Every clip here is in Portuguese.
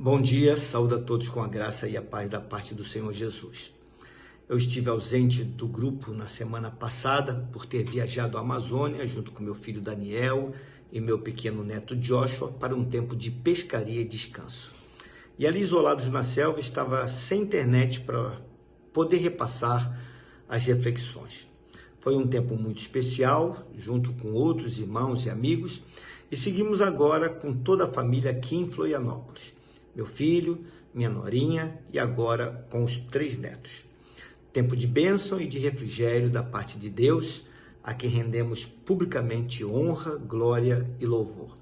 Bom dia, saúdo a todos com a graça e a paz da parte do Senhor Jesus. Eu estive ausente do grupo na semana passada por ter viajado à Amazônia junto com meu filho Daniel e meu pequeno neto Joshua para um tempo de pescaria e descanso. E ali isolados na selva estava sem internet para poder repassar as reflexões. Foi um tempo muito especial, junto com outros irmãos e amigos, e seguimos agora com toda a família aqui em Florianópolis. Meu filho, minha norinha e agora com os 3 netos. Tempo de bênção e de refrigério da parte de Deus, a quem rendemos publicamente honra, glória e louvor.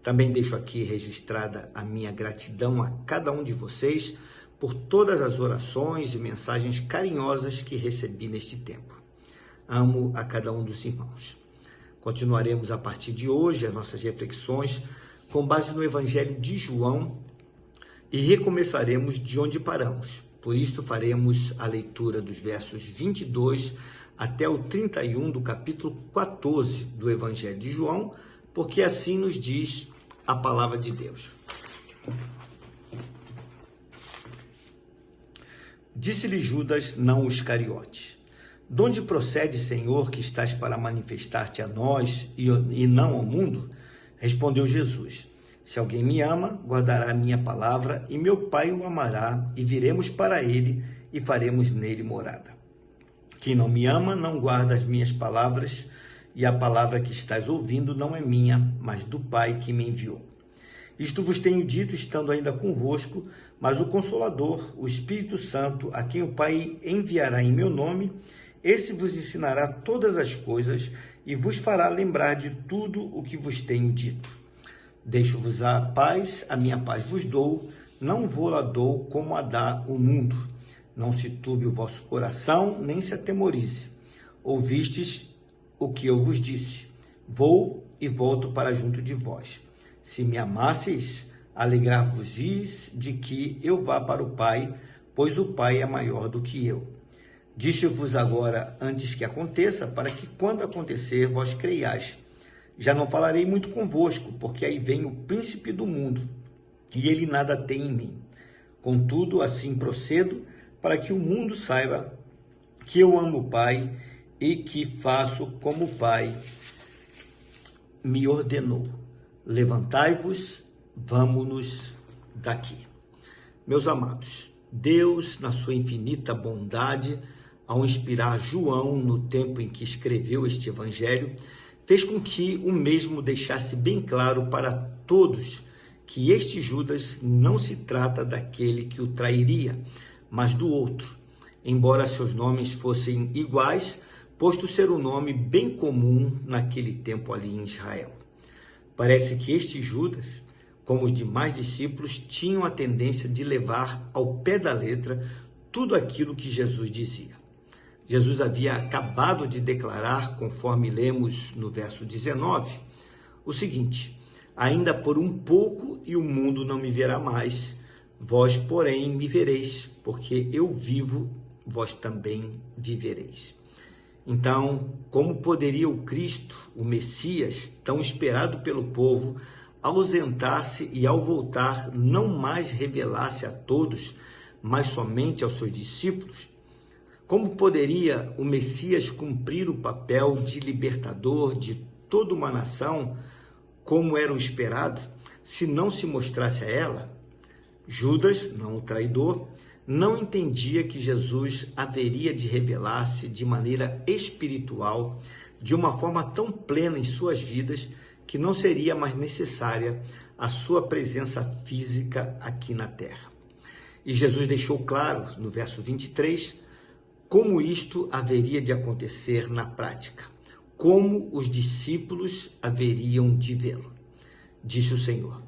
Também deixo aqui registrada a minha gratidão a cada um de vocês por todas as orações e mensagens carinhosas que recebi neste tempo. Amo a cada um dos irmãos. Continuaremos a partir de hoje as nossas reflexões com base no Evangelho de João e recomeçaremos de onde paramos. Por isto faremos a leitura dos versos 22 até o 31 do capítulo 14 do Evangelho de João, porque assim nos diz a palavra de Deus. Disse-lhe Judas, não Iscariotes: de onde procede, Senhor, que estás para manifestar-te a nós e não ao mundo? Respondeu Jesus: se alguém me ama, guardará a minha palavra, e meu Pai o amará, e viremos para ele, e faremos nele morada. Quem não me ama, não guarda as minhas palavras, e a palavra que estás ouvindo não é minha, mas do Pai que me enviou. Isto vos tenho dito, estando ainda convosco, mas o Consolador, o Espírito Santo, a quem o Pai enviará em meu nome, esse vos ensinará todas as coisas, e vos fará lembrar de tudo o que vos tenho dito. Deixo-vos a paz, a minha paz vos dou, não vou-la dou como a dá o mundo. Não se turbe o vosso coração, nem se atemorize. Ouvistes o que eu vos disse: vou e volto para junto de vós. Se me amasseis, alegrar-vos-eis de que eu vá para o Pai, pois o Pai é maior do que eu. Disse-vos agora antes que aconteça, para que quando acontecer vós creiais. Já não falarei muito convosco, porque aí vem o príncipe do mundo, e ele nada tem em mim. Contudo, assim procedo, para que o mundo saiba que eu amo o Pai e que faço como o Pai me ordenou. Levantai-vos, vamo-nos daqui. Meus amados, Deus, na sua infinita bondade, ao inspirar João no tempo em que escreveu este evangelho, fez com que o mesmo deixasse bem claro para todos que este Judas não se trata daquele que o trairia, mas do outro, embora seus nomes fossem iguais, posto ser um nome bem comum naquele tempo ali em Israel. Parece que este Judas, como os demais discípulos, tinham a tendência de levar ao pé da letra tudo aquilo que Jesus dizia. Jesus havia acabado de declarar, conforme lemos no verso 19, o seguinte: ainda por um pouco e o mundo não me verá mais, vós, porém, me vereis, porque eu vivo, vós também vivereis. Então, como poderia o Cristo, o Messias, tão esperado pelo povo, ausentar-se e ao voltar não mais revelar-se a todos, mas somente aos seus discípulos? Como poderia o Messias cumprir o papel de libertador de toda uma nação, como era o esperado, se não se mostrasse a ela? Judas, não o traidor, não entendia que Jesus haveria de revelar-se de maneira espiritual, de uma forma tão plena em suas vidas, que não seria mais necessária a sua presença física aqui na terra. E Jesus deixou claro, no verso 23, como isto haveria de acontecer na prática, como os discípulos haveriam de vê-lo. Disse o Senhor: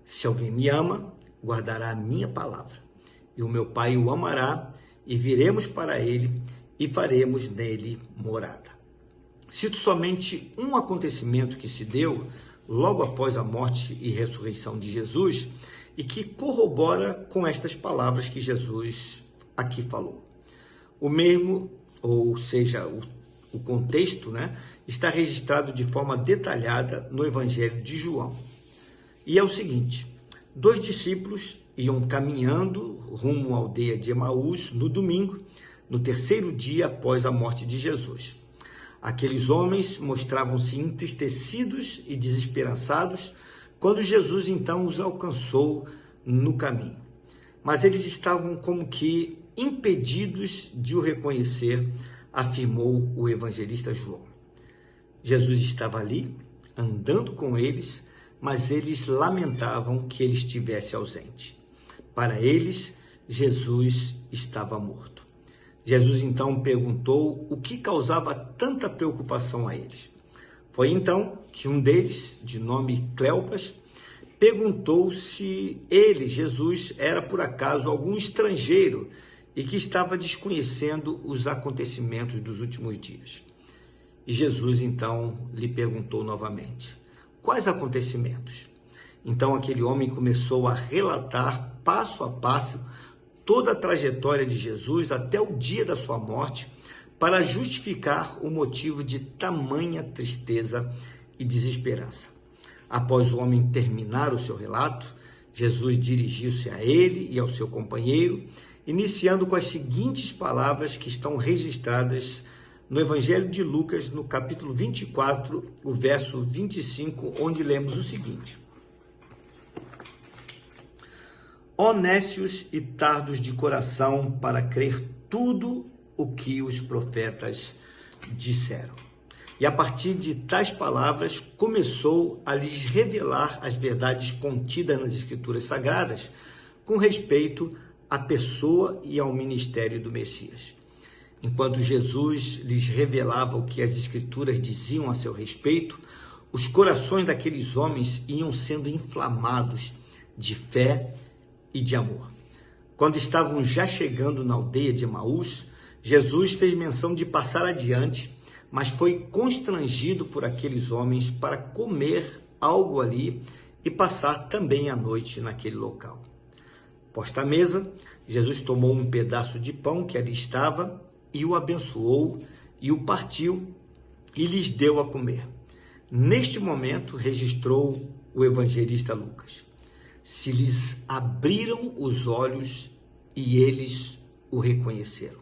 se alguém me ama, guardará a minha palavra, e o meu Pai o amará, e viremos para ele, e faremos nele morada. Cito somente um acontecimento que se deu logo após a morte e ressurreição de Jesus, e que corrobora com estas palavras que Jesus aqui falou. O mesmo, ou seja, o contexto, está registrado de forma detalhada no Evangelho de João. E é o seguinte: Dois discípulos iam caminhando rumo à aldeia de Emaús no domingo, no terceiro dia após a morte de Jesus. Aqueles homens mostravam-se entristecidos e desesperançados quando Jesus então os alcançou no caminho. Mas eles estavam como que impedidos de o reconhecer, afirmou o evangelista João. Jesus estava ali, andando com eles, mas eles lamentavam que ele estivesse ausente. Para eles, Jesus estava morto. Jesus então perguntou o que causava tanta preocupação a eles. Foi então que um deles, de nome Cleopas, perguntou se ele, Jesus, era por acaso algum estrangeiro e que estava desconhecendo os acontecimentos dos últimos dias. E Jesus então lhe perguntou novamente: quais acontecimentos? Então aquele homem começou a relatar passo a passo toda a trajetória de Jesus até o dia da sua morte, para justificar o motivo de tamanha tristeza e desesperança. Após o homem terminar o seu relato, Jesus dirigiu-se a ele e ao seu companheiro, iniciando com as seguintes palavras que estão registradas no Evangelho de Lucas, no capítulo 24, o verso 25, onde lemos o seguinte: Ó nécios e tardos de coração para crer tudo o que os profetas disseram. E a partir de tais palavras começou a lhes revelar as verdades contidas nas Escrituras Sagradas com respeito à pessoa e ao ministério do Messias. Enquanto Jesus lhes revelava o que as Escrituras diziam a seu respeito, os corações daqueles homens iam sendo inflamados de fé e de amor. Quando estavam já chegando na aldeia de Emaús, Jesus fez menção de passar adiante, mas foi constrangido por aqueles homens para comer algo ali e passar também a noite naquele local. Posta à mesa, Jesus tomou um pedaço de pão que ali estava e o abençoou e o partiu e lhes deu a comer. Neste momento, registrou o evangelista Lucas: se lhes abriram os olhos e eles o reconheceram.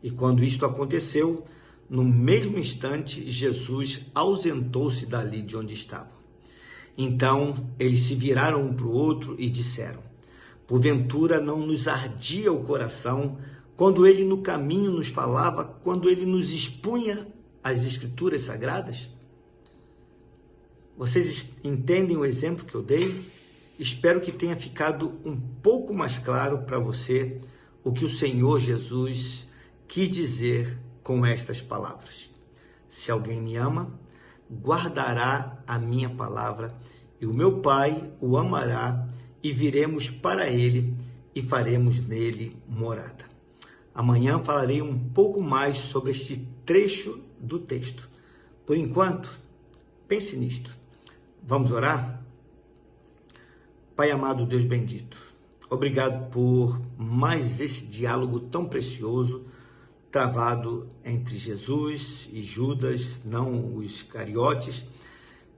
E quando isto aconteceu, no mesmo instante, Jesus ausentou-se dali de onde estavam. Então, eles se viraram um para o outro e disseram: porventura não nos ardia o coração quando ele no caminho nos falava, quando ele nos expunha as Escrituras Sagradas? Vocês entendem o exemplo que eu dei? Espero que tenha ficado um pouco mais claro para você o que o Senhor Jesus quis dizer com estas palavras. Se alguém me ama, guardará a minha palavra, e o meu Pai o amará, e viremos para ele e faremos nele morada. Amanhã falarei um pouco mais sobre este trecho do texto. Por enquanto, pense nisto. Vamos orar? Pai amado, Deus bendito, obrigado por mais esse diálogo tão precioso travado entre Jesus e Judas, não os Iscariotes,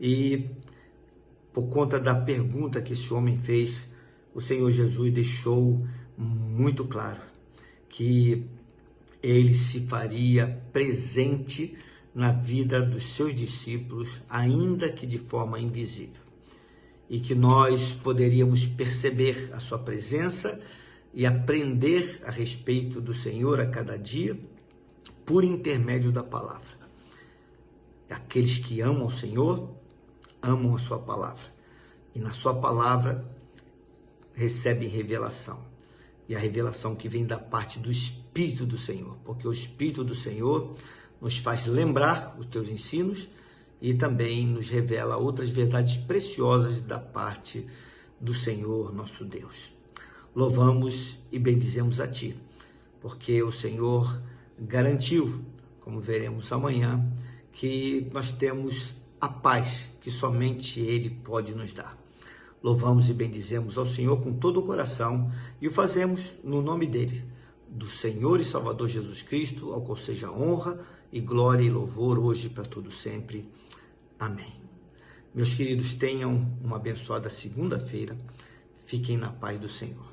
e por conta da pergunta que esse homem fez, o Senhor Jesus deixou muito claro que ele se faria presente na vida dos seus discípulos, ainda que de forma invisível, e que nós poderíamos perceber a sua presença e aprender a respeito do Senhor a cada dia por intermédio da palavra. Aqueles que amam o Senhor, amam a sua palavra, e na sua palavra recebem revelação, e a revelação que vem da parte do Espírito do Senhor, porque o Espírito do Senhor nos faz lembrar os teus ensinos e também nos revela outras verdades preciosas da parte do Senhor nosso Deus. Louvamos e bendizemos a Ti, porque o Senhor garantiu, como veremos amanhã, que nós temos a paz que somente Ele pode nos dar. Louvamos e bendizemos ao Senhor com todo o coração e o fazemos no nome dEle, do Senhor e Salvador Jesus Cristo, ao qual seja honra e glória e louvor hoje para todo sempre. Amém. Meus queridos, tenham uma abençoada segunda-feira. Fiquem na paz do Senhor.